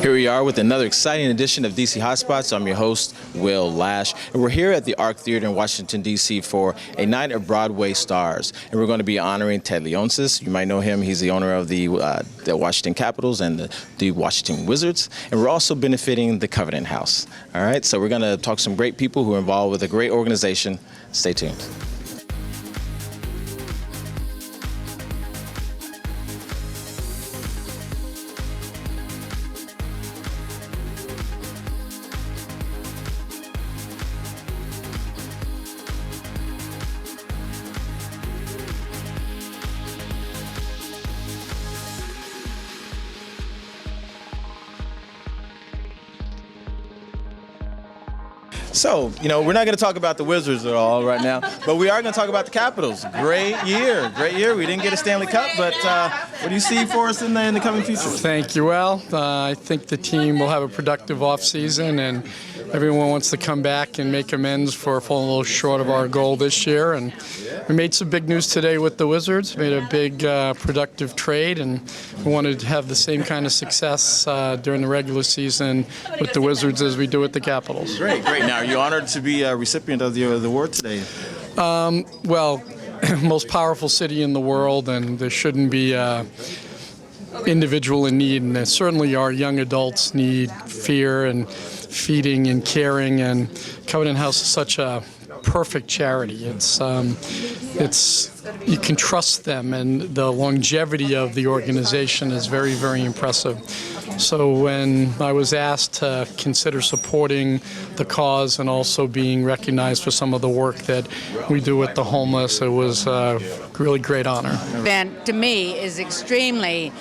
Here we are with another exciting edition of DC Hotspots. I'm your host, Will Lash, and we're here at the Arc Theater in Washington, D.C. for a night of Broadway stars. And we're going to be honoring Ted Leonsis. You might know him. He's the owner of the Washington Capitals and the Washington Wizards. And we're also benefiting the Covenant House. All right, so we're going to talk to some great people who are involved with a great organization. Stay tuned. So, we're not going to talk about the Wizards at all right now, but we are going to talk about the Capitals. Great year. We didn't get a Stanley Cup, but what do you see for us in the coming future? Thank you, Al. I think the team will have a productive offseason, and everyone wants to come back and make amends for falling a little short of our goal this year. And we made some big news today with the Wizards, made a big productive trade, and we wanted to have the same kind of success during the regular season with the Wizards as we do with the Capitals. Great. Now, are you honored to be a recipient of the award today? Well, most powerful city in the world, and there shouldn't be individual in need, and certainly our young adults need fear and feeding and caring, and Covenant House is such a perfect charity. It's you can trust them, and the longevity of the organization is very, very impressive. So when I was asked to consider supporting the cause and also being recognized for some of the work that we do with the homeless, it was a really great honor. Event to me is extremely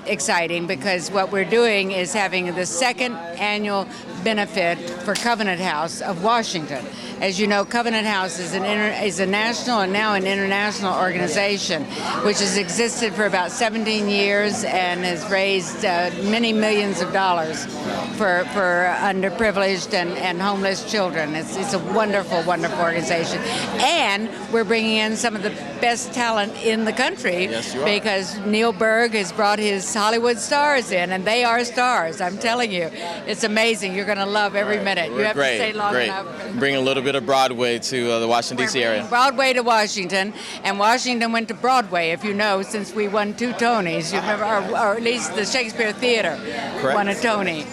exciting because what we're doing is having the second annual benefit for Covenant House of Washington. As you know, Covenant House is a national and now an international organization which has existed for about 17 years and has raised many millions of dollars for underprivileged and homeless children. It's a wonderful, wonderful organization. And we're bringing in some of the best talent in the country. Yes, you are. Because Neil Berg has brought his Hollywood stars in, and they are stars. I'm telling you, it's amazing. You're going to love every minute. You have to stay long enough. Bring a little bit of Broadway to the Washington, D.C. area. Broadway to Washington, and Washington went to Broadway, if you know, since we won 2 Tonys. You remember, or at least the Shakespeare Theater won a Tony.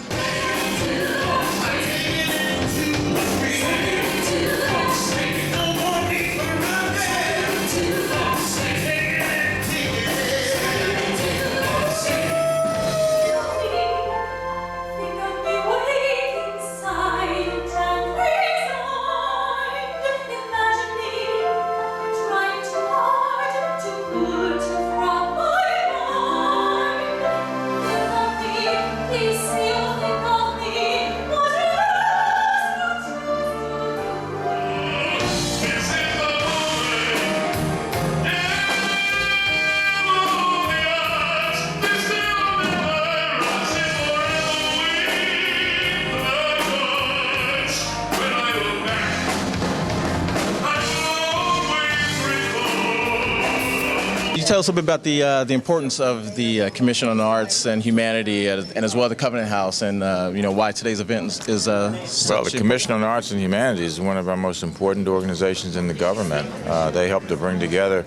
Tell us a bit about the importance of the Commission on Arts and Humanity, and as well the Covenant House, and why today's event is. Well, the Commission on Arts and Humanities is one of our most important organizations in the government. They help to bring together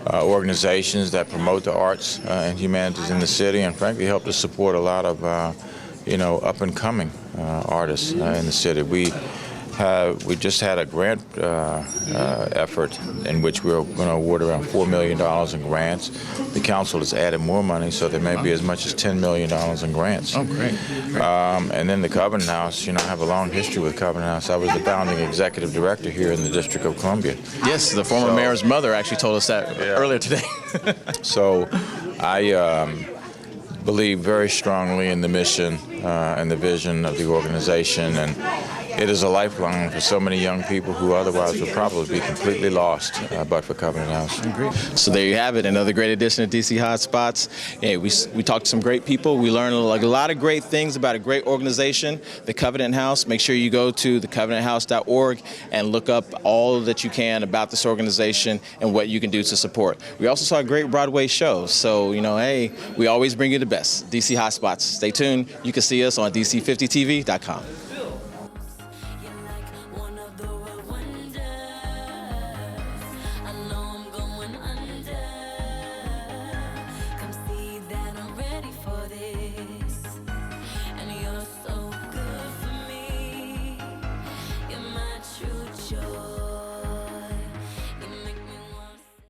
organizations that promote the arts and humanities in the city, and frankly help to support a lot of up and coming artists in the city. We just had a grant effort in which we're going to award around $4 million in grants. The council has added more money, so there may be as much as $10 million in grants. Oh, great. And then the Covenant House, I have a long history with Covenant House. I was the founding executive director here in the District of Columbia. Yes, the former mayor's mother actually told us that earlier today. So I believe very strongly in the mission and the vision of the organization, and it is a lifeline for so many young people who otherwise would probably be completely lost but for Covenant House. So there you have it, another great edition of DC Hotspots. Yeah, we talked to some great people. We learned a lot of great things about a great organization, the Covenant House. Make sure you go to thecovenanthouse.org and look up all that you can about this organization and what you can do to support. We also saw a great Broadway show. So, hey, we always bring you the best. DC Hotspots. Stay tuned. You can see us on DC50TV.com.